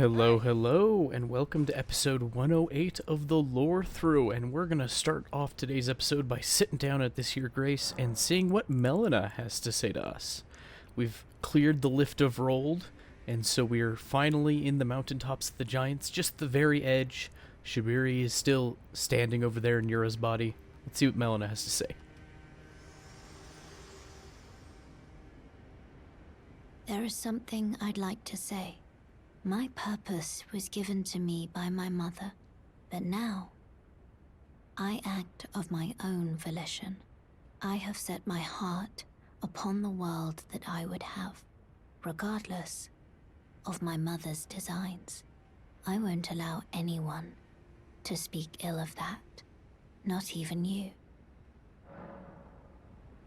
Hello, and welcome to episode 108 of the Lorethrough, and we're gonna start off today's episode by sitting down at this here Grace and seeing what Melina has to say to us. We've cleared the lift of Rold, and so we're finally in the mountaintops of the giants, just the very edge. Shabiri is still standing over there in Yura's body. Let's see what Melina has to say. There is something I'd like to say. My purpose was given to me by my mother, but now I act of my own volition. I have set my heart upon the world that I would have, regardless of my mother's designs. I won't allow anyone to speak ill of that, not even you.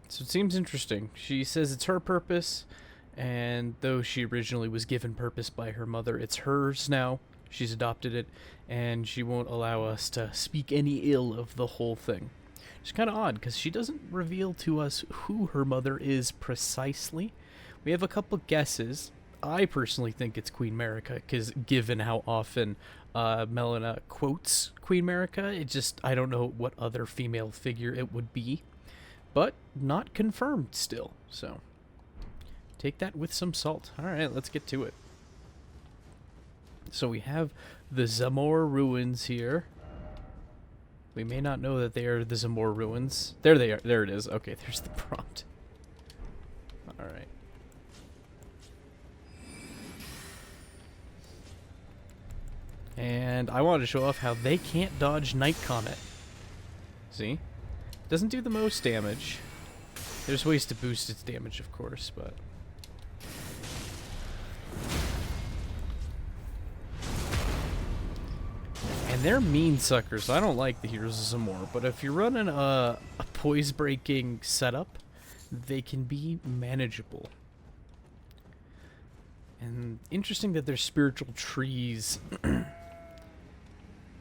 So it seems interesting. She says it's her purpose, and though she originally was given purpose by her mother, it's hers now. She's adopted it, and she won't allow us to speak any ill of the whole thing. It's kind of odd, because she doesn't reveal to us who her mother is precisely. We have a couple guesses. I personally think it's Queen Marika, because given how often Melina quotes Queen Marika, I don't know what other female figure it would be. But not confirmed still, so take that with some salt. Alright, let's get to it. So we have the Zamor ruins here. We may not know that they are the Zamor ruins. There they are. There it is. Okay, there's the prompt. Alright. And I wanted to show off how they can't dodge Night Comet. See? Doesn't do the most damage. There's ways to boost its damage, of course, but... And they're mean suckers. I don't like the Heroes of Zamor, but if you're running a poise-breaking setup, they can be manageable. And interesting that there's spiritual trees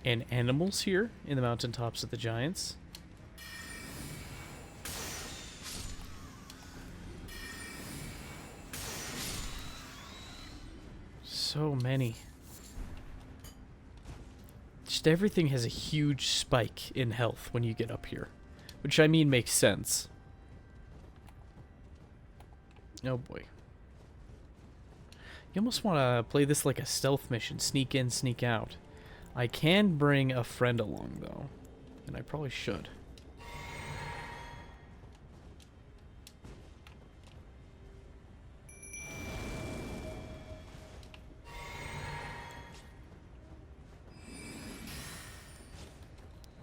and animals here in the mountaintops of the giants. So many. Just everything has a huge spike in health when you get up here. Which, I mean, makes sense. Oh boy. You almost want to play this like a stealth mission. Sneak in, sneak out. I can bring a friend along, though. And I probably should.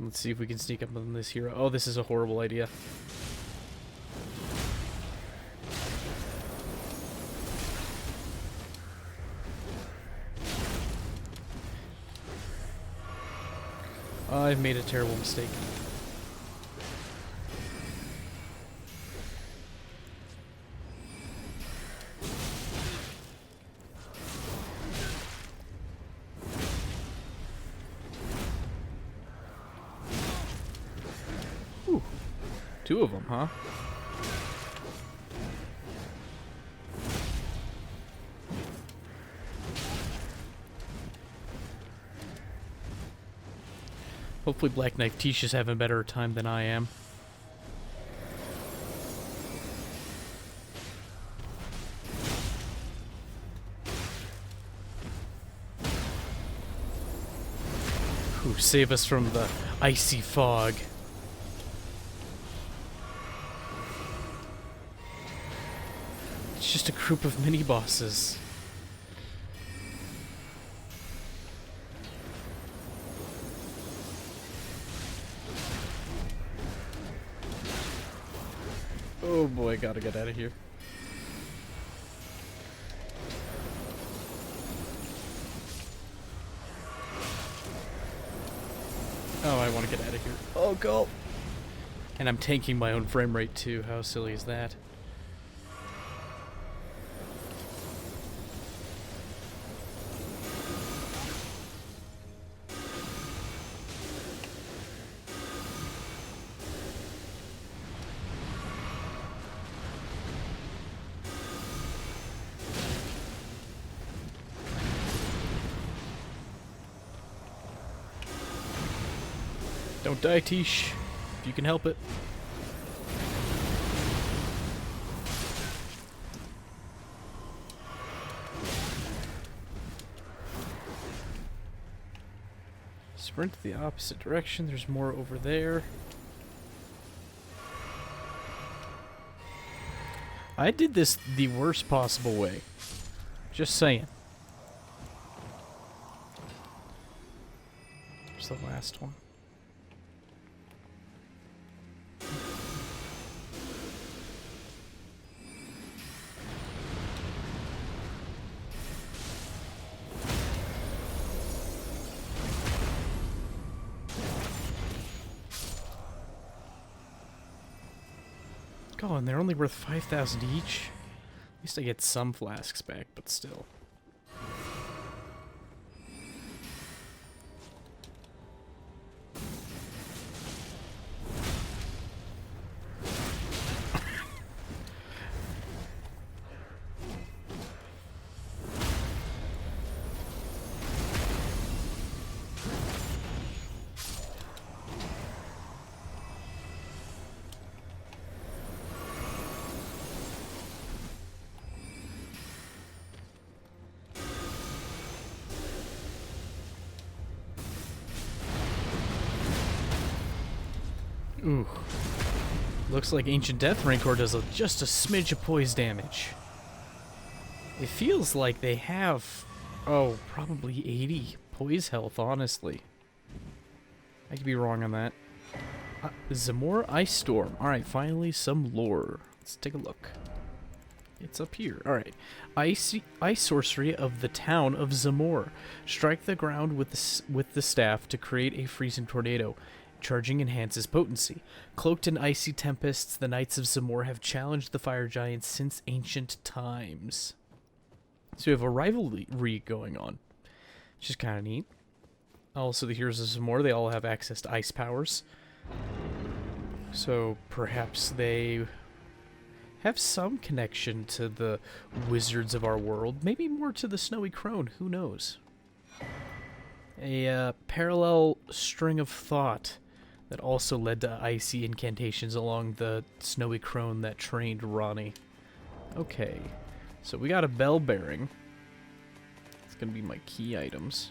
Let's see if we can sneak up on this hero. Oh, this is a horrible idea. I've made a terrible mistake. Ooh, two of them, huh? Hopefully Black Knight Tisha's having a better time than I am. Ooh, save us from the icy fog. It's just a group of mini-bosses. Oh boy, gotta get out of here. Oh, I want to get out of here. Oh, go! And I'm tanking my own frame rate too. How silly is that? Don't die, Tish, if you can help it. Sprint the opposite direction. There's more over there. I did this the worst possible way. Just saying. There's the last one. Oh, and they're only worth 5,000 each? At least I get some flasks back, but still. Ooh. Looks like Ancient Death Rancor does just a smidge of poise damage. It feels like they have, probably 80 poise health, honestly. I could be wrong on that. Zamor Ice Storm. Alright, finally some lore. Let's take a look. It's up here. Alright. Ice sorcery of the town of Zamor. Strike the ground with the staff to create a freezing tornado. Charging enhances potency. Cloaked in icy tempests, the Knights of Zamor have challenged the fire giants since ancient times. So we have a rivalry going on, which is kind of neat. Also, the heroes of Zamor, they all have access to ice powers. So perhaps they have some connection to the wizards of our world. Maybe more to the Snowy Crone, who knows? A parallel string of thought that also led to icy incantations along the Snowy Crone that trained Ronnie. Okay, so we got a bell bearing. It's gonna be my key items.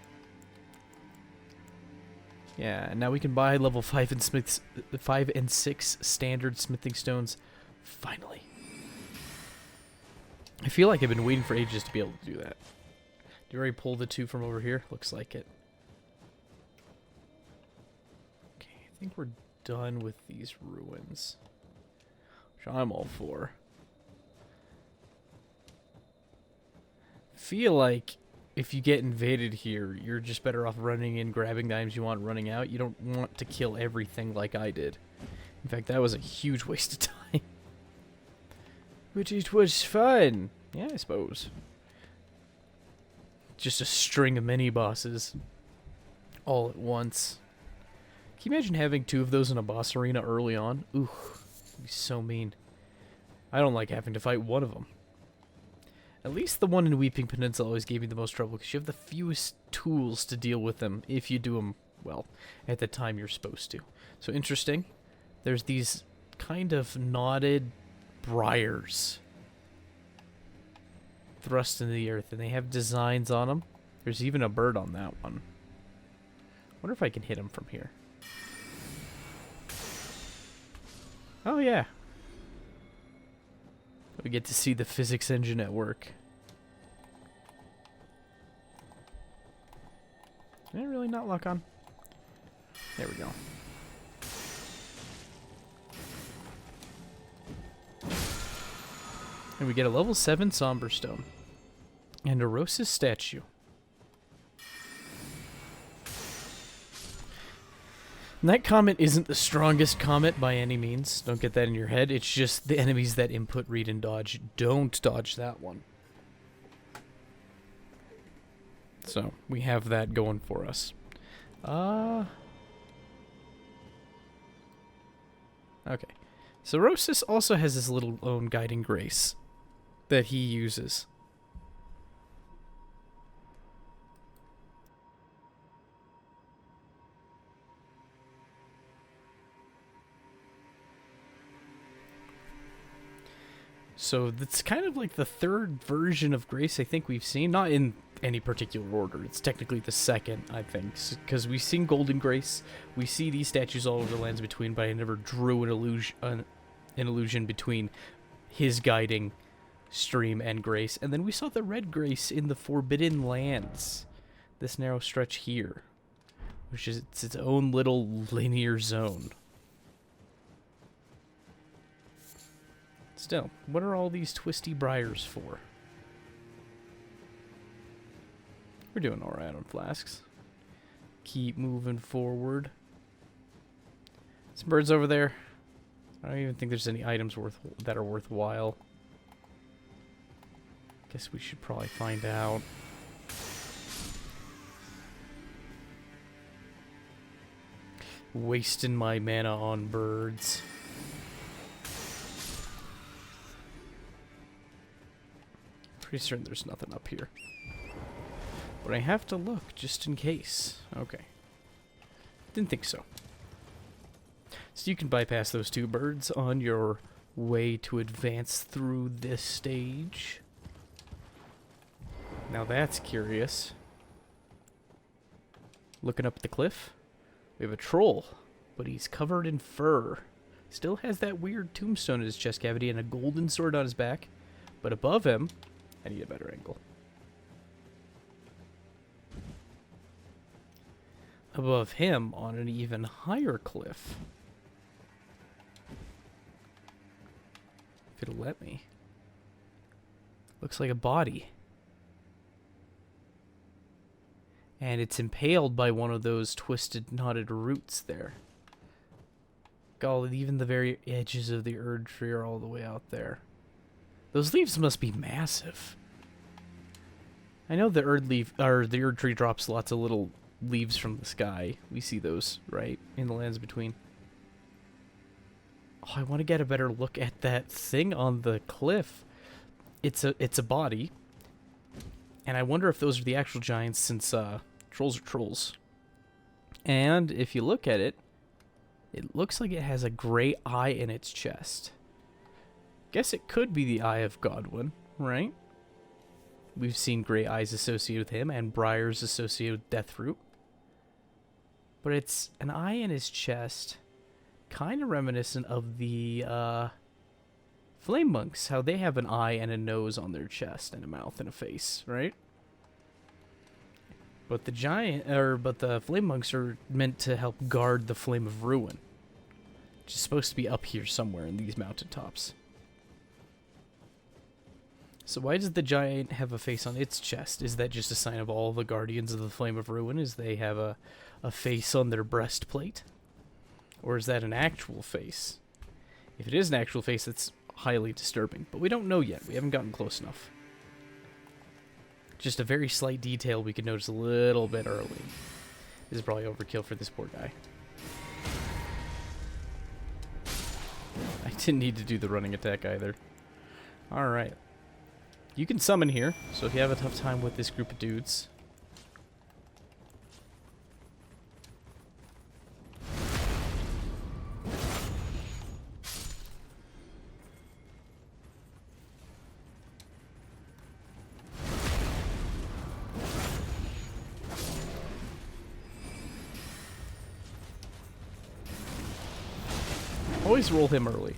Yeah, and now we can buy level 5 and 6 standard smithing stones. Finally. I feel like I've been waiting for ages to be able to do that. Did you already pull the 2 from over here? Looks like it. I think we're done with these ruins, which I'm all for. Feel like if you get invaded here, you're just better off running in, grabbing the items you want, running out. You don't want to kill everything like I did. In fact, that was a huge waste of time. But it was fun. Yeah, I suppose. Just a string of mini-bosses all at once. Can you imagine having 2 of those in a boss arena early on? Ooh, that'd be so mean. I don't like having to fight one of them. At least the one in Weeping Peninsula always gave me the most trouble, because you have the fewest tools to deal with them if you do them, well, at the time you're supposed to. So interesting. There's these kind of knotted briars thrust into the earth, and they have designs on them. There's even a bird on that one. Wonder if I can hit him from here. Oh, yeah. We get to see the physics engine at work. Did I really not lock on? There we go. And we get a level 7 Somber Stone. And a Rosis statue. And that comet isn't the strongest comet by any means. Don't get that in your head. It's just the enemies that input, read, and dodge. Don't dodge that one. So, we have that going for us. Okay. So Rosis also has his little own guiding grace that he uses. So that's kind of like the third version of Grace I think we've seen. Not in any particular order. It's technically the second, I think. Because we've seen Golden Grace. We see these statues all over the lands between, but I never drew an illusion between his guiding stream and Grace. And then we saw the Red Grace in the Forbidden Lands. This narrow stretch here. Which is its own little linear zone. Still, what are all these twisty briars for? We're doing alright on flasks. Keep moving forward. Some birds over there. I don't even think there's any items that are worthwhile. Guess we should probably find out. Wasting my mana on birds. Pretty certain there's nothing up here. But I have to look just in case. Okay. Didn't think so. So you can bypass those two birds on your way to advance through this stage. Now that's curious. Looking up the cliff, we have a troll, but he's covered in fur. Still has that weird tombstone in his chest cavity and a golden sword on his back. But above him, I need a better angle. Above him, on an even higher cliff. If it'll let me. Looks like a body. And it's impaled by one of those twisted, knotted roots there. God, even the very edges of the Erd tree are all the way out there. Those leaves must be massive. I know the Erd tree drops lots of little leaves from the sky. We see those, right, in the lands between. Oh, I want to get a better look at that thing on the cliff. It's a body. And I wonder if those are the actual giants, since trolls are trolls. And if you look at it, it looks like it has a gray eye in its chest. Guess it could be the Eye of Godwin, right? We've seen gray eyes associated with him and briars associated with Deathroot. But it's an eye in his chest, kind of reminiscent of the Flame Monks, how they have an eye and a nose on their chest and a mouth and a face, right? But the Flame Monks are meant to help guard the Flame of Ruin, which is supposed to be up here somewhere in these mountaintops. So why does the giant have a face on its chest? Is that just a sign of all the guardians of the Flame of Ruin, as they have a face on their breastplate? Or is that an actual face? If it is an actual face, that's highly disturbing. But we don't know yet. We haven't gotten close enough. Just a very slight detail we could notice a little bit early. This is probably overkill for this poor guy. I didn't need to do the running attack either. Alright. You can summon here, so if you have a tough time with this group of dudes. Always roll him early.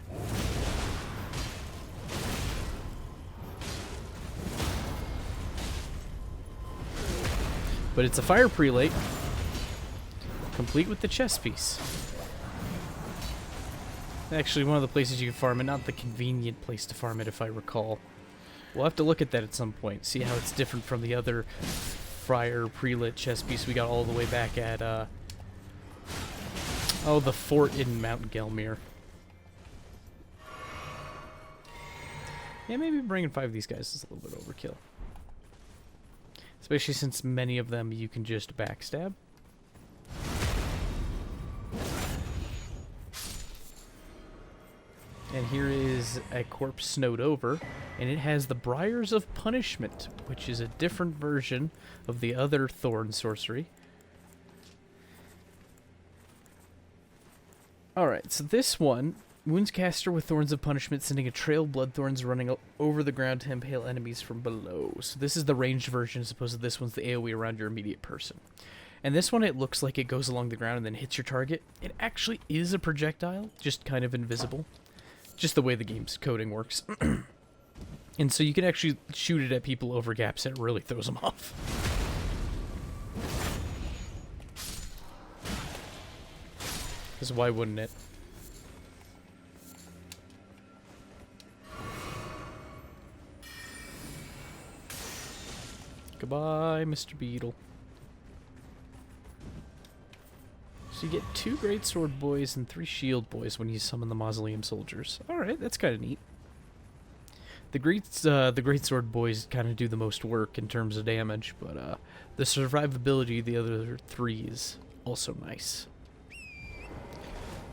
But it's a fire prelate, complete with the chest piece. Actually, one of the places you can farm it, not the convenient place to farm it, if I recall. We'll have to look at that at some point, see how it's different from the other friar prelate chest piece we got all the way back at, the fort in Mount Gelmir. Yeah, maybe bringing 5 of these guys is a little bit overkill. Especially since many of them you can just backstab. And here is a corpse snowed over, and it has the Briars of Punishment, which is a different version of the other Thorn sorcery. Alright, so this one, Wounds caster with Thorns of Punishment, sending a trail of blood thorns running over the ground to impale enemies from below. So this is the ranged version, as opposed to this one's the AoE around your immediate person. And this one, it looks like it goes along the ground and then hits your target. It actually is a projectile, just kind of invisible. Just the way the game's coding works. And so you can actually shoot it at people over gaps and it really throws them off. Because why wouldn't it? Goodbye, Mr. Beetle. So you get 2 Greatsword Boys and 3 Shield Boys when you summon the Mausoleum Soldiers. Alright, that's kind of neat. The Greatsword Boys kind of do the most work in terms of damage, but the survivability of the other 3 is also nice.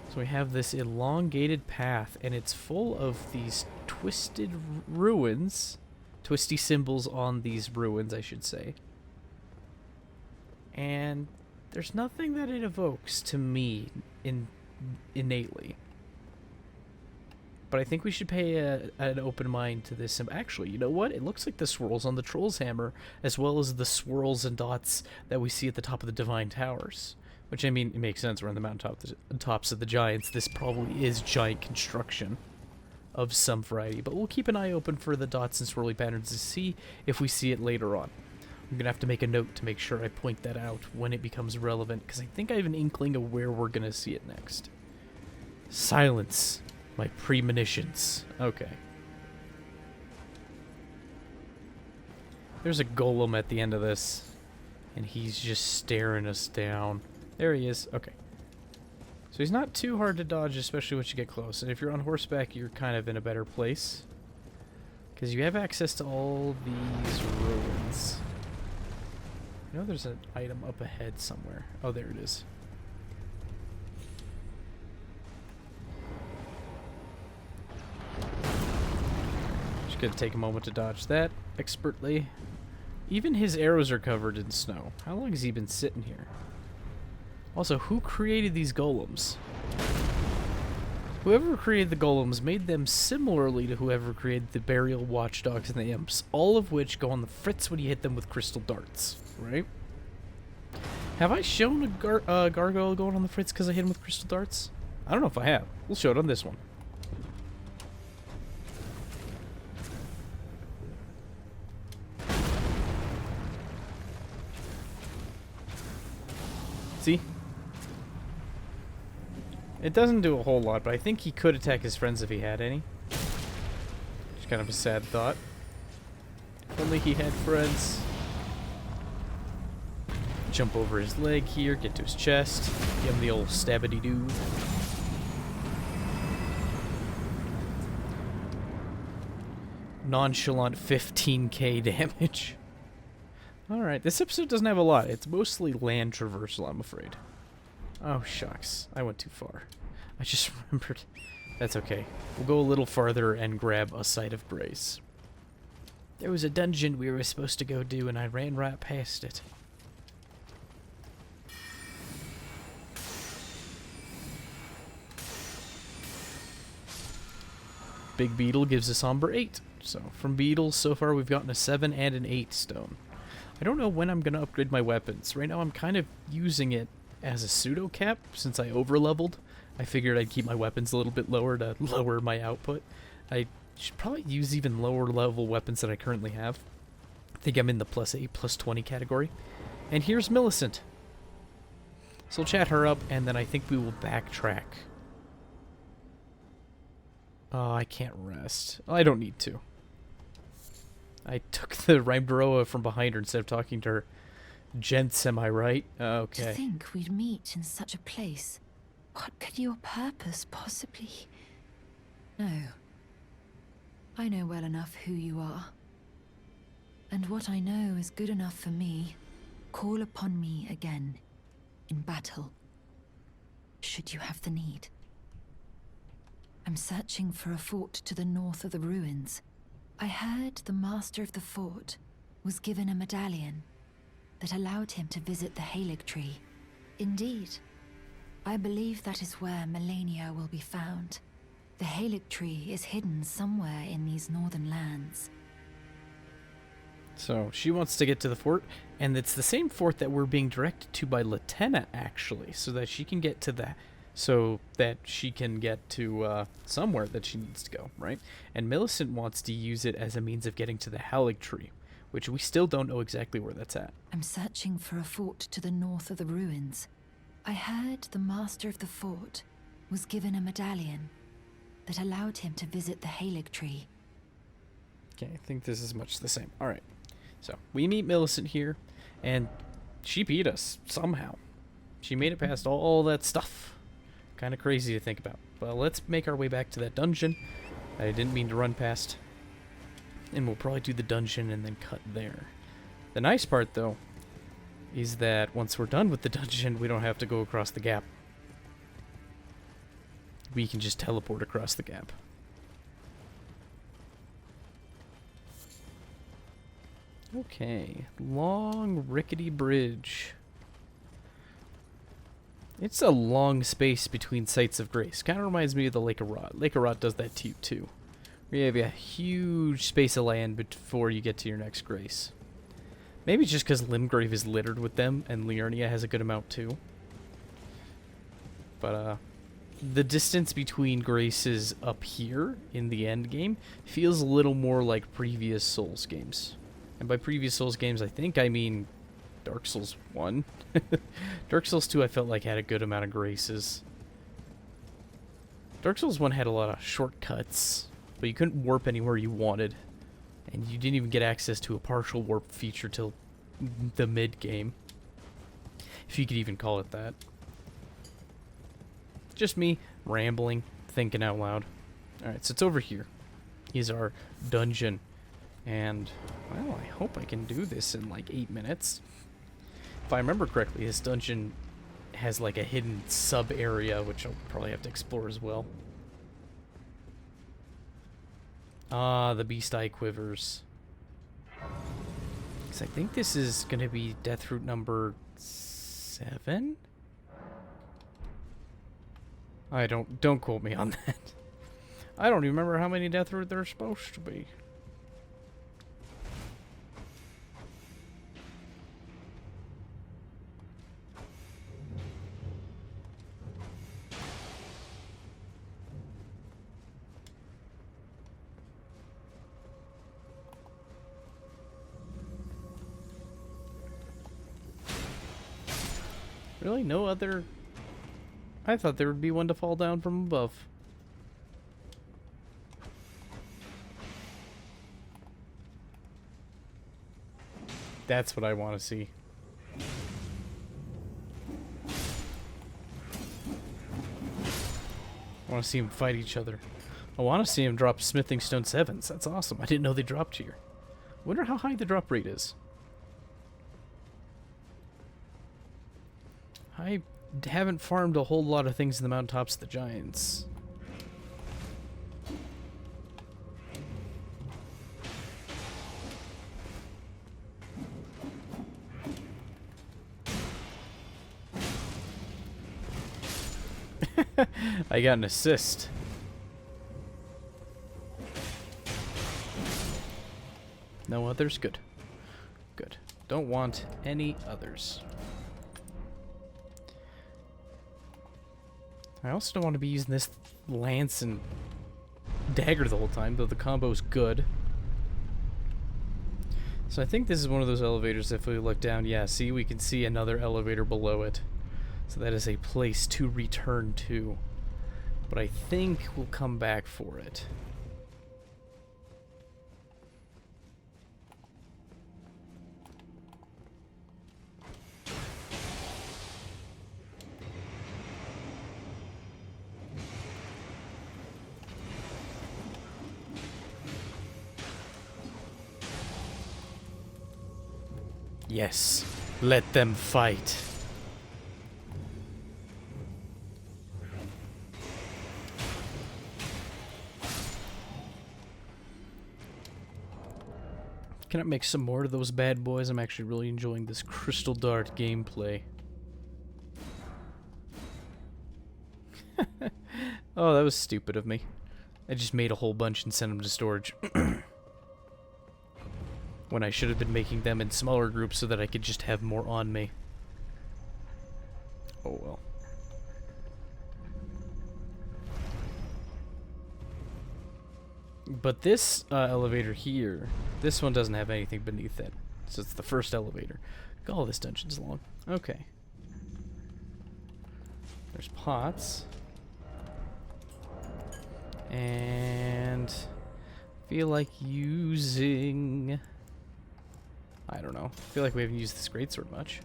So we have this elongated path, and it's full of these twisted ruins. Twisty symbols on these ruins, I should say. And there's nothing that it evokes to me innately. But I think we should pay an open mind to this. Actually, you know what? It looks like the swirls on the Troll's Hammer, as well as the swirls and dots that we see at the top of the Divine Towers. Which, I mean, it makes sense. We're on the tops of the giants. This probably is giant construction of some variety, but we'll keep an eye open for the dots and swirly patterns to see if we see it later on. I'm gonna have to make a note to make sure I point that out when it becomes relevant, because I think I have an inkling of where we're gonna see it next. Silence my premonitions. Okay. There's a golem at the end of this, and he's just staring us down. There he is. Okay. So he's not too hard to dodge, especially once you get close. And if you're on horseback, you're kind of in a better place, because you have access to all these ruins. I know there's an item up ahead somewhere. Oh, there it is. Just gonna take a moment to dodge that expertly. Even his arrows are covered in snow. How long has he been sitting here? Also, who created these golems? Whoever created the golems made them similarly to whoever created the burial watchdogs and the imps, all of which go on the fritz when you hit them with crystal darts, right? Have I shown a gargoyle going on the fritz because I hit him with crystal darts? I don't know if I have. We'll show it on this one. See? It doesn't do a whole lot, but I think he could attack his friends if he had any. Just kind of a sad thought. If only he had friends. Jump over his leg here, get to his chest, give him the old stabby-doo. Nonchalant 15k damage. Alright, this episode doesn't have a lot. It's mostly land traversal, I'm afraid. Oh, shucks. I went too far. I just remembered. That's okay. We'll go a little farther and grab a Site of Grace. There was a dungeon we were supposed to go do, and I ran right past it. Big Beetle gives us Somber 8. So, from Beetles, so far we've gotten a 7 and an 8 stone. I don't know when I'm going to upgrade my weapons. Right now I'm kind of using it as a pseudo cap since I over-leveled. I figured I'd keep my weapons a little bit lower to lower my output. I should probably use even lower level weapons than I currently have. I think I'm in the +8, +20 category. And here's Millicent. So we'll chat her up, and then I think we will backtrack. Oh, I can't rest. I don't need to. I took the Rhyme from behind her instead of talking to her. Gents, am I right? Okay. To think we'd meet in such a place. What could your purpose possibly... No. I know well enough who you are. And what I know is good enough for me. Call upon me again. In battle. Should you have the need. I'm searching for a fort to the north of the ruins. I heard the master of the fort was given a medallion that allowed him to visit the Halig tree. Indeed, I believe that is where Melania will be found. The Halic tree is hidden somewhere in these northern lands. So she wants to get to the fort, and it's the same fort that we're being directed to by Latenna, actually, so that she can get to somewhere that she needs to go, right? And Millicent wants to use it as a means of getting to the Halic tree, which we still don't know exactly where that's at. I'm searching for a fort to the north of the ruins. I heard the master of the fort was given a medallion that allowed him to visit the Halic tree. Okay, I think this is much the same. All right. So we meet Millicent here, and she beat us somehow. She made it past all that stuff. Kind of crazy to think about. But let's make our way back to that dungeon. I didn't mean to run past. And we'll probably do the dungeon and then cut there. The nice part, though, is that once we're done with the dungeon, we don't have to go across the gap. We can just teleport across the gap. Okay, long rickety bridge. It's a long space between sites of grace. Kind of reminds me of the Lake of Rot. Lake of Rot does that to you too. Where you have a huge space of land before you get to your next grace. Maybe just because Limgrave is littered with them, and Liurnia has a good amount too. But the distance between graces up here in the end game feels a little more like previous Souls games. And by previous Souls games, I think I mean Dark Souls 1. Dark Souls 2 I felt like had a good amount of graces. Dark Souls 1 had a lot of shortcuts, but you couldn't warp anywhere you wanted. And you didn't even get access to a partial warp feature till the mid-game. If you could even call it that. Just me rambling, thinking out loud. Alright, so it's over here. Is our dungeon. And, well, I hope I can do this in like 8 minutes. If I remember correctly, this dungeon has like a hidden sub-area, which I'll probably have to explore as well. Ah, the Beast Eye Quivers. Because I think this is going to be Death Root number 7? Don't quote me on that. I don't even remember how many Death Root there are supposed to be. Really? No other... I thought there would be one to fall down from above. That's what I want to see. I want to see them fight each other. I want to see them drop Smithing Stone 7s. That's awesome. I didn't know they dropped here. Wonder how high the drop rate is. I haven't farmed a whole lot of things in the mountaintops of the giants. I got an assist. No others? Good. Good. Don't want any others. I also don't want to be using this lance and dagger the whole time, though the combo's good. So I think this is one of those elevators. If we look down, yeah, see, we can see another elevator below it. So that is a place to return to. But I think we'll come back for it. Yes, let them fight. Can I make some more of those bad boys? I'm actually really enjoying this Crystal Dart gameplay. Oh, that was stupid of me. I just made a whole bunch and sent them to storage. When I should have been making them in smaller groups so that I could just have more on me. Oh well. But this elevator here, this one doesn't have anything beneath it. So it's the first elevator. Oh, this dungeon's long. Okay. There's pots. And feel like using... I don't know. I feel like we haven't used this greatsword much.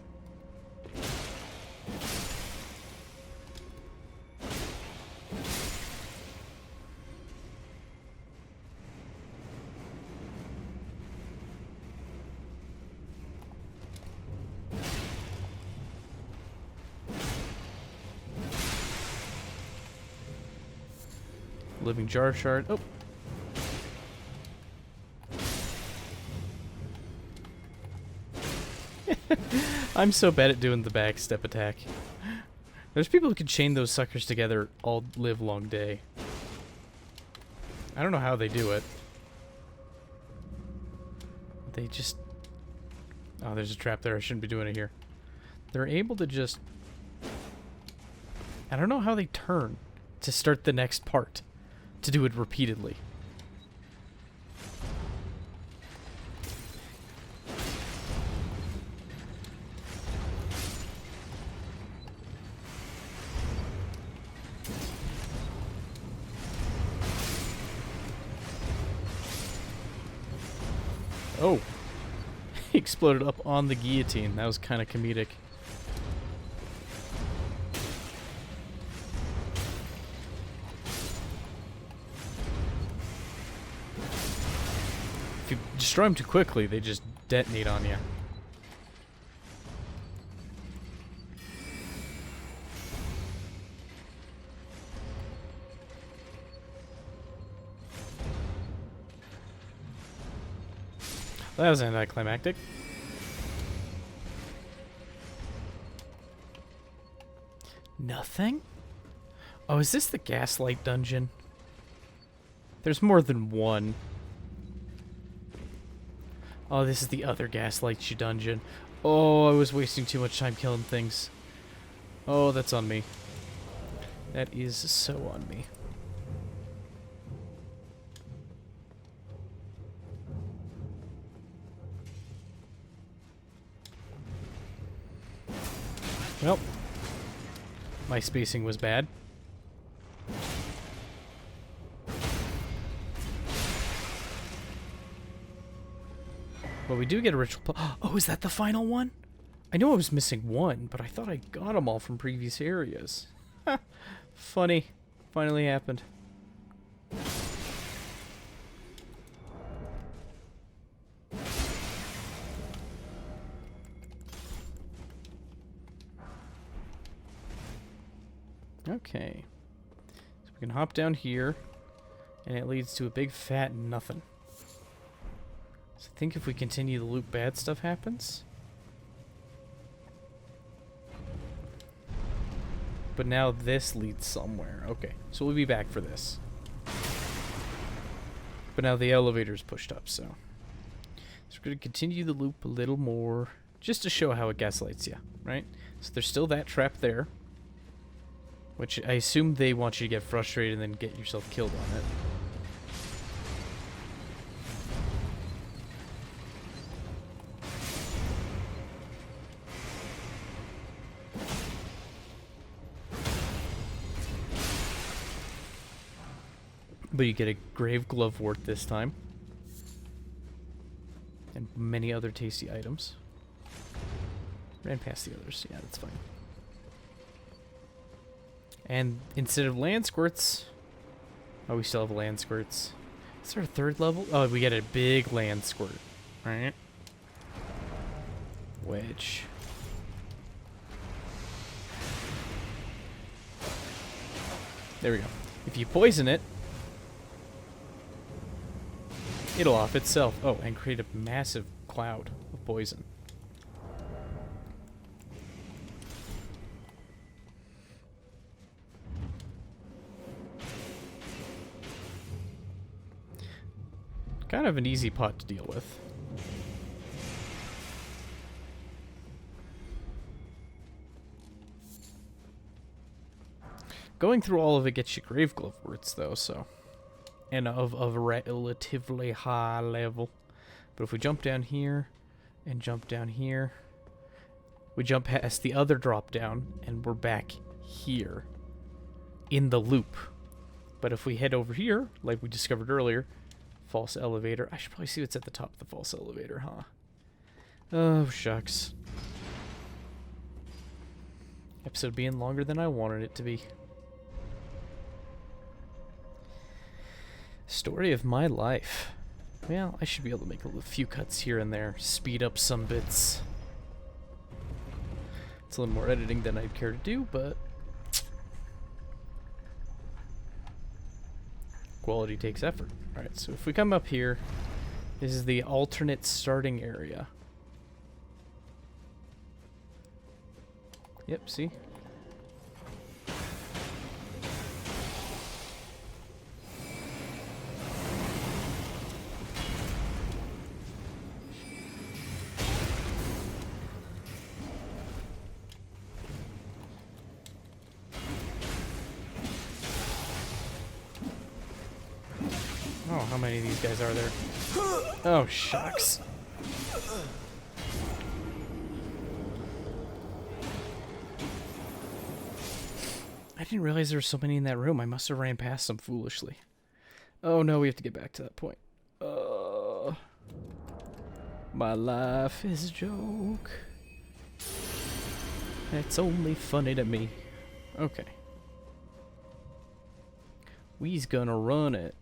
Living jar shard. Oh. I'm so bad at doing the backstep attack. There's people who can chain those suckers together all live long day. I don't know how they do it. They just... Oh, there's a trap there. I shouldn't be doing it here. They're able to just... I don't know how they turn to start the next part. To do it repeatedly. Oh. He exploded up on the guillotine. That was kind of comedic. If you destroy them too quickly, they just detonate on you. That was anticlimactic. Nothing? Oh, is this the gaslight dungeon? There's more than one. Oh, this is the other gaslight dungeon. Oh, I was wasting too much time killing things. Oh, that's on me. That is so on me. Well, my spacing was bad. But we do get a ritual. Oh, is that the final one? I know I was missing one, but I thought I got them all from previous areas. Funny. Finally happened. Okay. So we can hop down here, and it leads to a big fat nothing. So I think if we continue the loop, bad stuff happens. But now this leads somewhere. Okay, so we'll be back for this. But now the elevator's pushed up, so... So we're going to continue the loop a little more, just to show how it gaslights you, right? So there's still that trap there. Which I assume they want you to get frustrated and then get yourself killed on it. But you get a grave glovewort this time. And many other tasty items. Ran past the others. Yeah, that's fine. And instead of land squirts... Oh, we still have land squirts. Is there a third level? Oh, we get a big land squirt. Right? Which... There we go. If you poison it, it'll off itself. Oh, and create a massive cloud of poison. Kind of an easy pot to deal with. Going through all of it gets you grave glove words, though, so. And of a relatively high level. But if we jump down here, and jump down here, we jump past the other drop down, and we're back here. In the loop. But if we head over here, like we discovered earlier, false elevator. I should probably see what's at the top of the false elevator, huh? Oh, shucks. Episode being longer than I wanted it to be. Story of my life. Well, I should be able to make a few cuts here and there. Speed up some bits. It's a little more editing than I'd care to do, but quality takes effort. Alright, so if we come up here, this is the alternate starting area. Yep, see? Oh, how many of these guys are there? Oh, shucks. I didn't realize there were so many in that room. I must have ran past them foolishly. Oh no, we have to get back to that point. My life is a joke. It's only funny to me. Okay. We's gonna run it.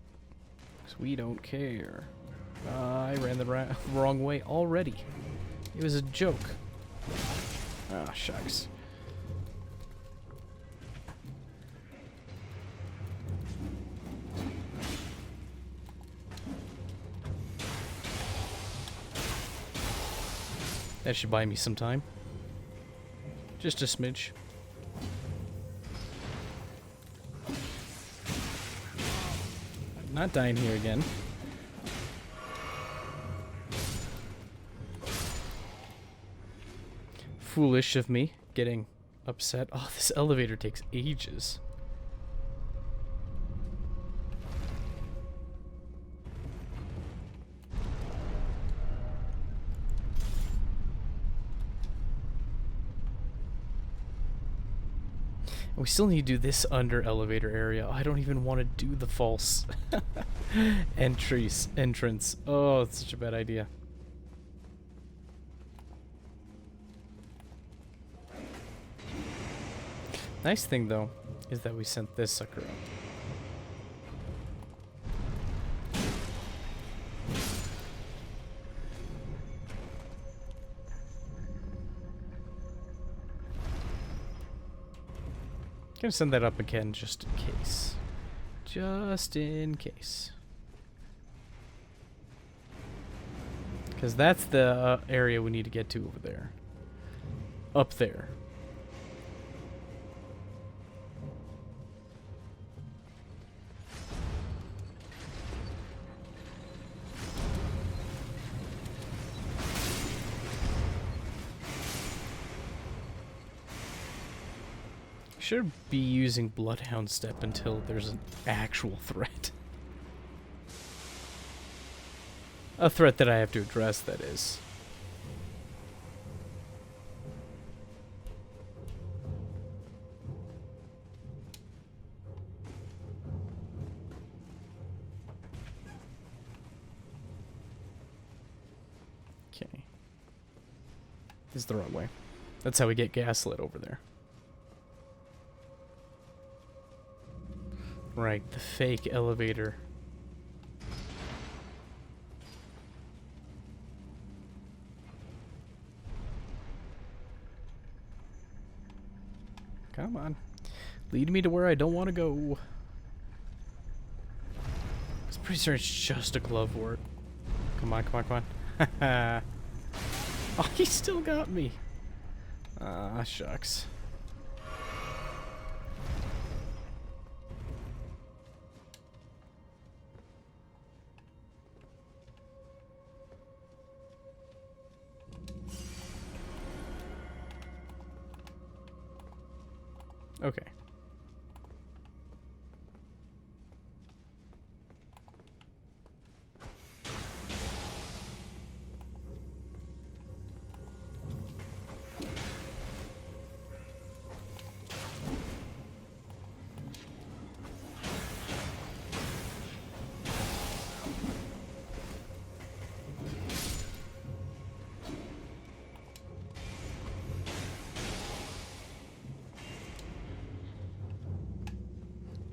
Because we don't care. I ran the wrong way already. It was a joke. Ah, shucks. That should buy me some time. Just a smidge. I'm not dying here again. Foolish of me, getting upset. Oh, this elevator takes ages. We still need to do this under elevator area. I don't even want to do the false entrance. Oh, it's such a bad idea. Nice thing, though, is that we sent this sucker up. Gonna send that up again just in case. Just in case. Because that's the area we need to get to over there. Up there. Should be using Bloodhound Step until there's an actual threat. A threat that I have to address, that is. Okay. This is the wrong way. That's how we get gaslit over there. Right, the fake elevator. Come on. Lead me to where I don't want to go. I'm pretty sure it's just a glove word. Come on, come on, come on. Oh, he still got me. Ah, shucks. Okay.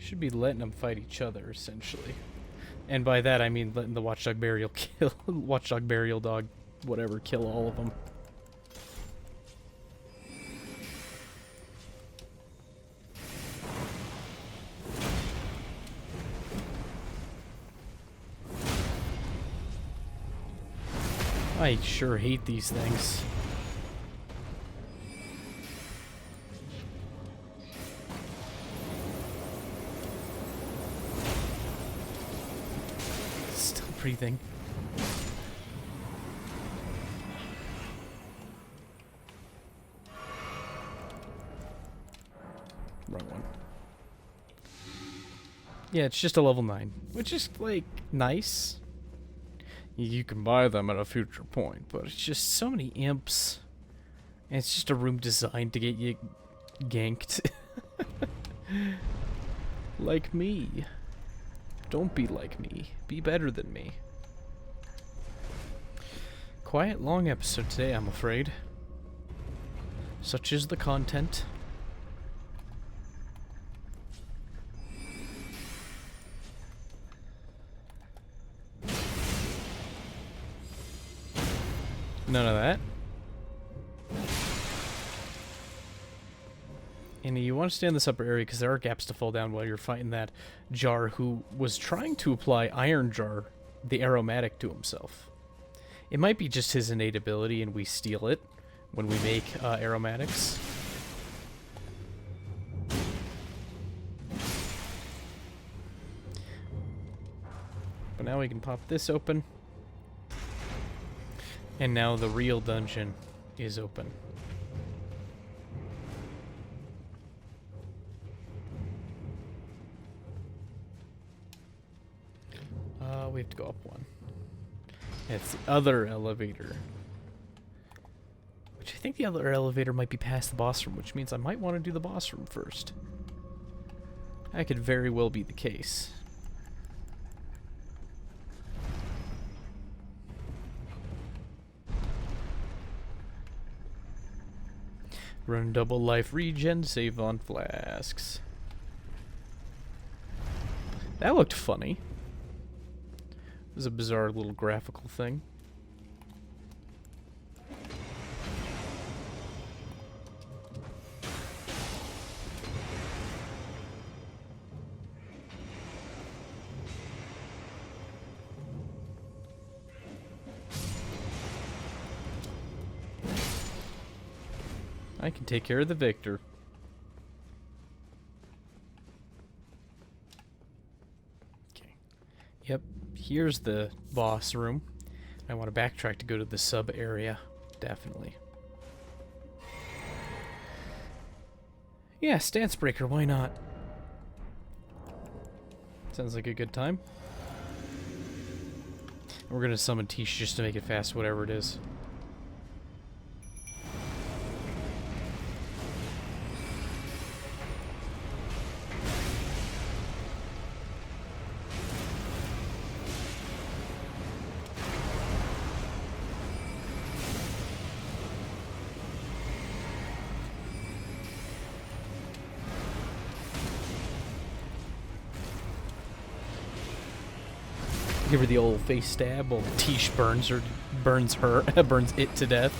Should be letting them fight each other, essentially. And by that, I mean letting the Watchdog Burial kill... Watchdog Burial Dog, whatever, kill all of them. I sure hate these things. Still breathing. Wrong one. Yeah, it's just a level 9, which is, like, nice. You can buy them at a future point, but it's just so many imps. And it's just a room designed to get you ganked. Like me. Don't be like me. Be better than me. Quiet, long episode today, I'm afraid. Such is the content. None of that. And you want to stay in this upper area because there are gaps to fall down while you're fighting that Jar who was trying to apply Iron Jar, the aromatic, to himself. It might be just his innate ability and we steal it when we make aromatics. But now we can pop this open. And now the real dungeon is open. We have to go up one. It's the other elevator. Which I think the other elevator might be past the boss room, which means I might want to do the boss room first. That could very well be the case. Run double life regen, save on flasks. That looked funny. It was a bizarre little graphical thing. I can take care of the victor. Okay. Yep, here's the boss room. I want to backtrack to go to the sub area. Definitely. Yeah, stance breaker, why not? Sounds like a good time. We're gonna summon Tish just to make it fast, whatever it is. Give her the old face stab while Tish burns her, burns it to death.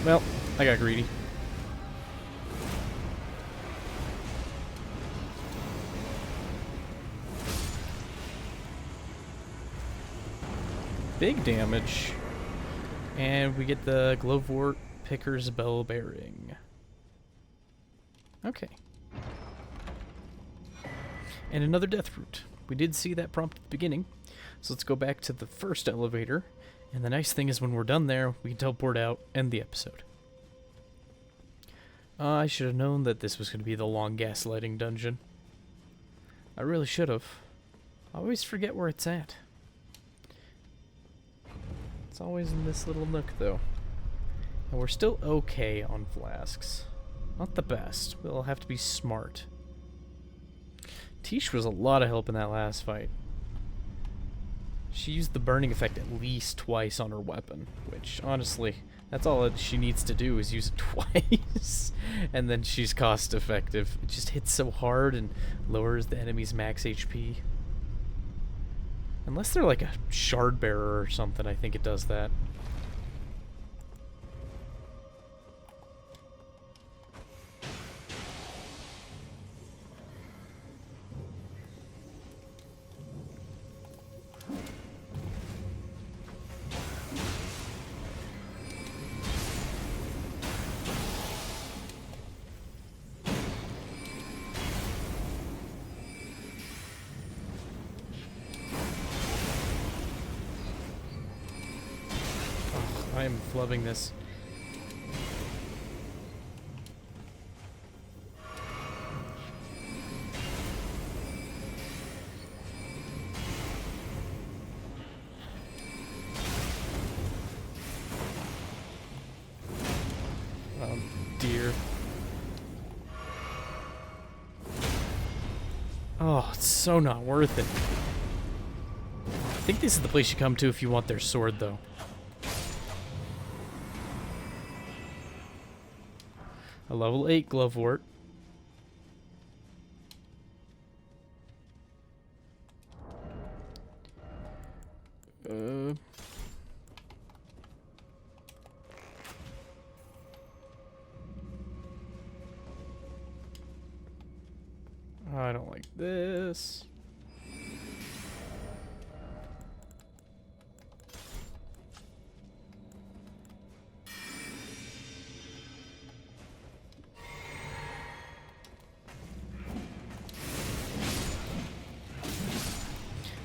Well, I got greedy. Big damage. And we get the Glowvort Picker's Bell Bearing. Okay. And another death root. We did see that prompt at the beginning. So let's go back to the first elevator. And the nice thing is when we're done there, we can teleport out, end the episode. I should have known that this was going to be the long gaslighting dungeon. I really should have. I always forget where it's at. It's always in this little nook, though. And we're still okay on flasks. Not the best. We'll have to be smart. Tish was a lot of help in that last fight. She used the burning effect at least twice on her weapon, which, honestly, that's all that she needs to do is use it twice. And then she's cost effective. It just hits so hard and lowers the enemy's max HP. Unless they're like a shard bearer or something, I think it does that. I am flubbing this. Oh dear. Oh, it's so not worth it. I think this is the place you come to if you want their sword, though. A level 8 glovewort. I don't like this.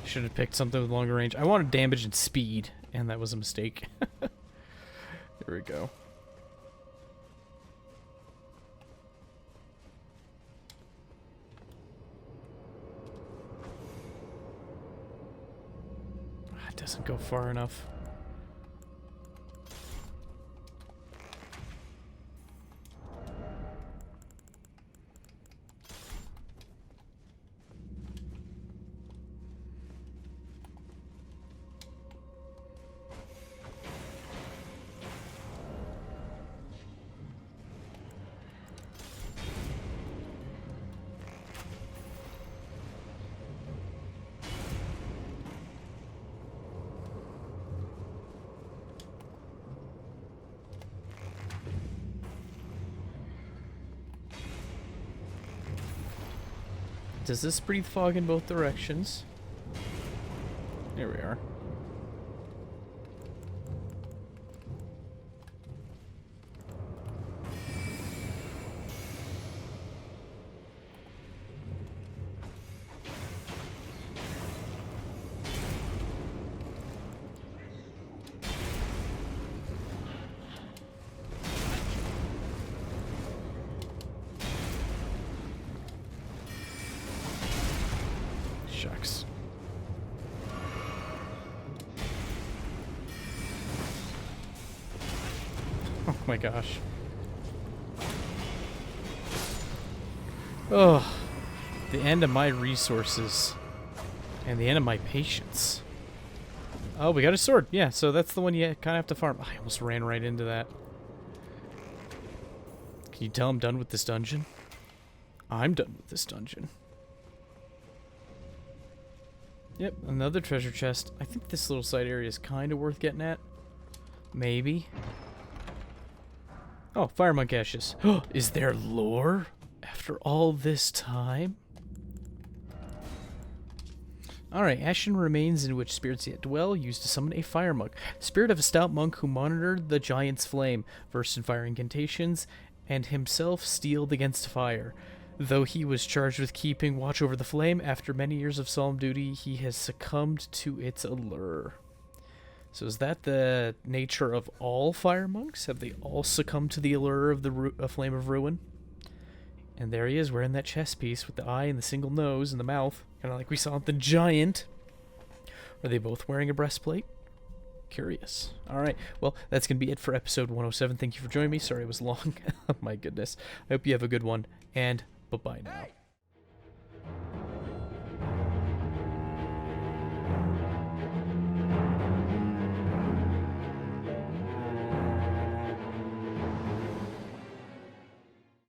Should have picked something with longer range. I wanted damage and speed, and that was a mistake. There we go. It doesn't go far enough. Does this breathe fog in both directions? There we are. Shucks. Oh my gosh. Oh, the end of my resources and the end of my patience. Oh, we got a sword. Yeah, so that's the one you kind of have to farm. I almost ran right into that. Can you tell I'm done with this dungeon? I'm done with this dungeon. Yep, another treasure chest. I think this little side area is kind of worth getting at. Maybe. Oh, fire monk ashes. Is there lore after all this time? Alright, ashen remains in which spirits yet dwell, used to summon a fire monk. Spirit of a stout monk who monitored the giant's flame, versed in fire incantations, and himself steeled against fire. Though he was charged with keeping watch over the flame, after many years of solemn duty, he has succumbed to its allure. So is that the nature of all fire monks? Have they all succumbed to the allure of the Flame of Ruin? And there he is, wearing that chest piece with the eye and the single nose and the mouth, kind of like we saw with the giant. Are they both wearing a breastplate? Curious. All right. Well, that's going to be it for episode 107. Thank you for joining me. Sorry it was long. Oh my goodness. I hope you have a good one, and bye-bye now.